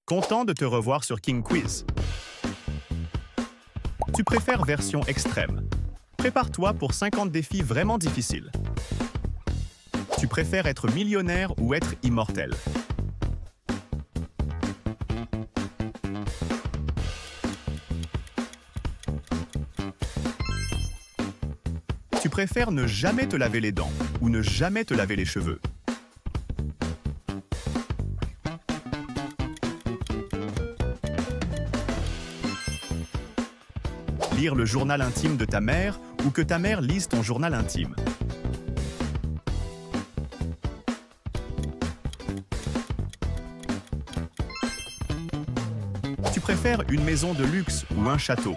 Content de te revoir sur King Quiz. Tu préfères version extrême. Prépare-toi pour 50 défis vraiment difficiles. Tu préfères être millionnaire ou être immortel? Tu préfères ne jamais te laver les dents ou ne jamais te laver les cheveux? Lire le journal intime de ta mère ou que ta mère lise ton journal intime? Tu préfères une maison de luxe ou un château?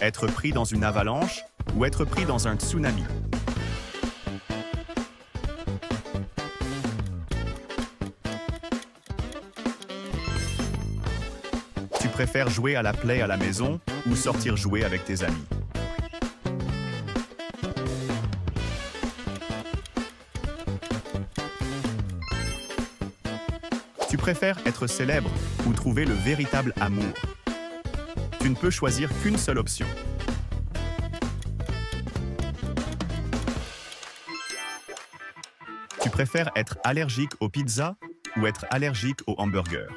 Être pris dans une avalanche ou être pris dans un tsunami? Tu préfères jouer à la play à la maison ou sortir jouer avec tes amis? Tu préfères être célèbre ou trouver le véritable amour? Tu ne peux choisir qu'une seule option. Tu préfères être allergique aux pizzas ou être allergique aux hamburgers?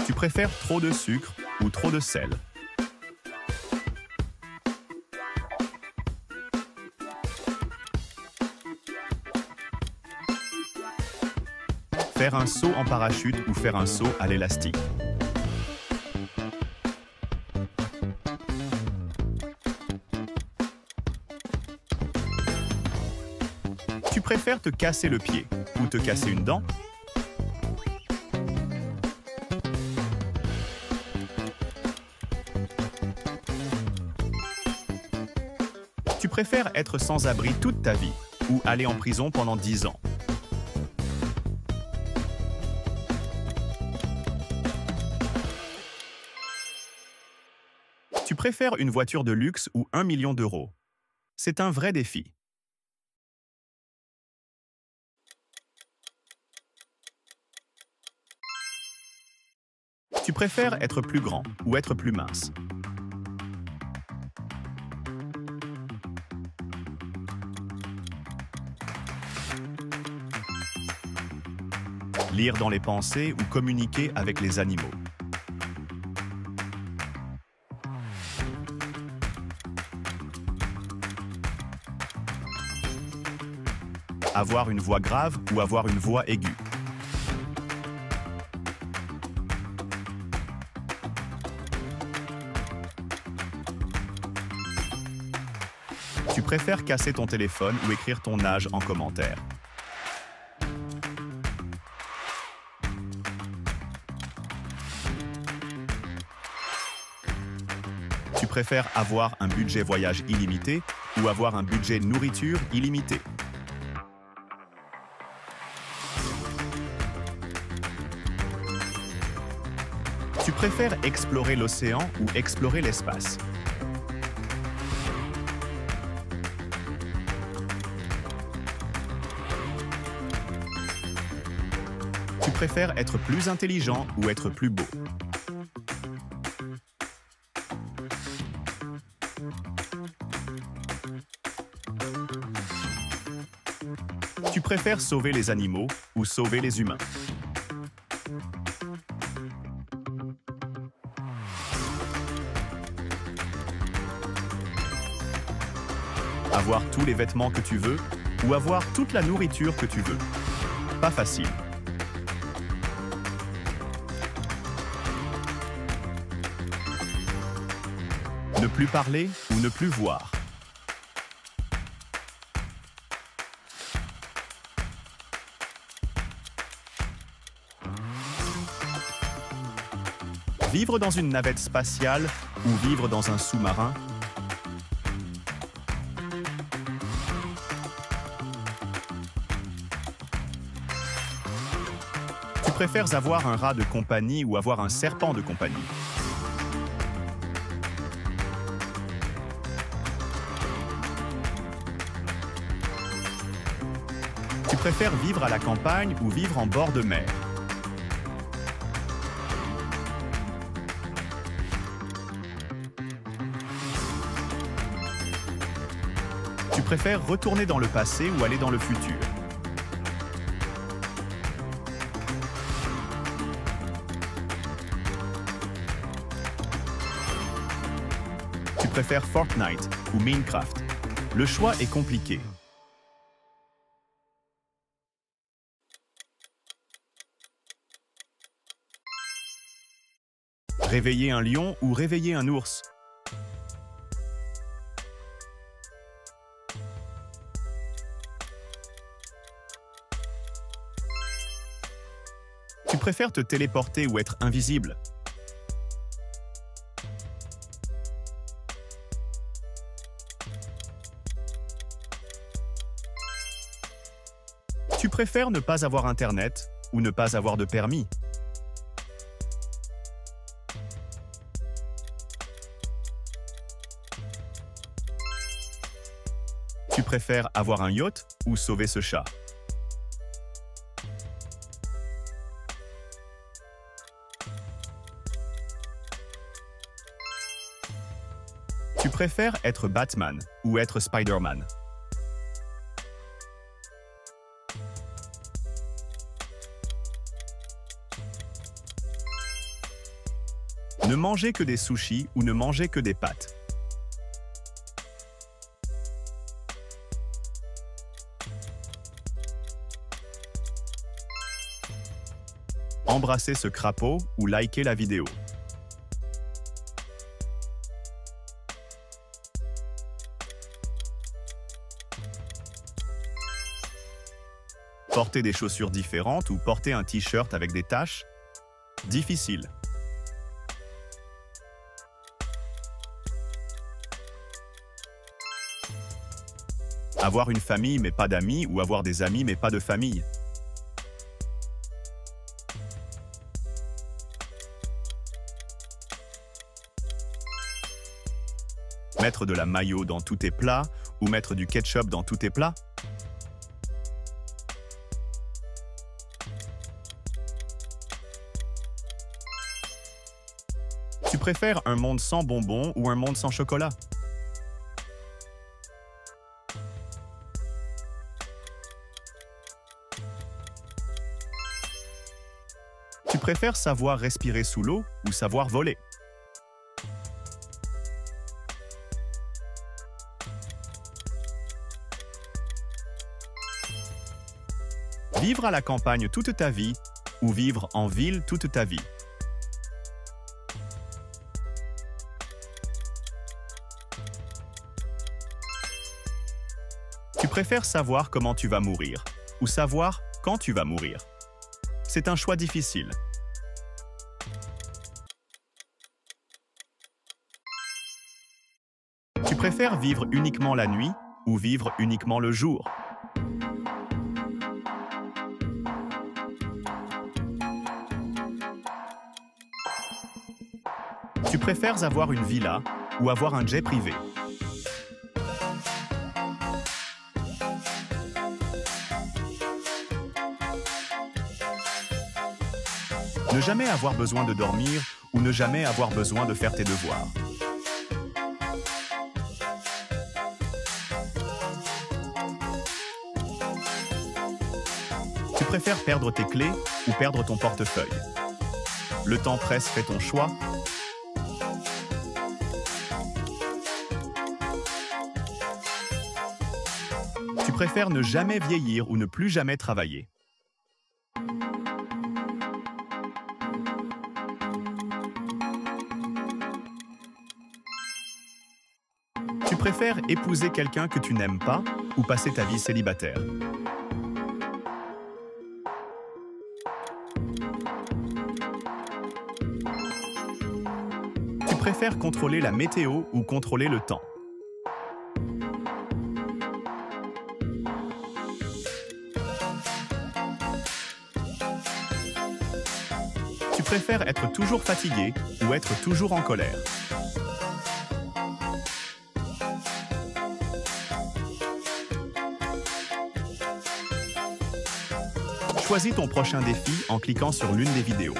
Tu préfères trop de sucre ou trop de sel? Faire un saut en parachute ou faire un saut à l'élastique? Tu préfères te casser le pied ou te casser une dent? Tu préfères être sans abri toute ta vie ou aller en prison pendant 10 ans? Tu préfères une voiture de luxe ou 1 million d'euros? C'est un vrai défi. Tu préfères être plus grand ou être plus mince? Lire dans les pensées ou communiquer avec les animaux? Avoir une voix grave ou avoir une voix aiguë? Tu préfères casser ton téléphone ou écrire ton âge en commentaire? Tu préfères avoir un budget voyage illimité ou avoir un budget nourriture illimité? Tu préfères explorer l'océan ou explorer l'espace? Tu préfères être plus intelligent ou être plus beau? Tu préfères sauver les animaux ou sauver les humains? Avoir tous les vêtements que tu veux ou avoir toute la nourriture que tu veux? Pas facile. Ne plus parler ou ne plus voir? Vivre dans une navette spatiale ou vivre dans un sous-marin? Tu préfères avoir un rat de compagnie ou avoir un serpent de compagnie? Tu préfères vivre à la campagne ou vivre en bord de mer? Tu préfères retourner dans le passé ou aller dans le futur? Tu préfères Fortnite ou Minecraft? Le choix est compliqué. Réveiller un lion ou réveiller un ours? Tu préfères te téléporter ou être invisible? Tu préfères ne pas avoir Internet ou ne pas avoir de permis? Tu préfères avoir un yacht ou sauver ce chat? Tu préfères être Batman ou être Spider-Man? Ne manger que des sushis ou ne manger que des pâtes? Embrasser ce crapaud ou liker la vidéo? Porter des chaussures différentes ou porter un t-shirt avec des taches? Difficile. Avoir une famille mais pas d'amis ou avoir des amis mais pas de famille? Mettre de la mayo dans tous tes plats ou mettre du ketchup dans tous tes plats? Tu préfères un monde sans bonbons ou un monde sans chocolat? Tu préfères savoir respirer sous l'eau ou savoir voler? Vivre à la campagne toute ta vie ou vivre en ville toute ta vie? Tu préfères savoir comment tu vas mourir ou savoir quand tu vas mourir? C'est un choix difficile. Tu préfères vivre uniquement la nuit ou vivre uniquement le jour? Tu préfères avoir une villa ou avoir un jet privé? Ne jamais avoir besoin de dormir ou ne jamais avoir besoin de faire tes devoirs? Tu préfères perdre tes clés ou perdre ton portefeuille? Le temps presse, fais ton choix. Tu préfères ne jamais vieillir ou ne plus jamais travailler? Tu préfères épouser quelqu'un que tu n'aimes pas ou passer ta vie célibataire? Tu préfères contrôler la météo ou contrôler le temps? préfères être toujours fatigué ou être toujours en colère? Choisis ton prochain défi en cliquant sur l'une des vidéos.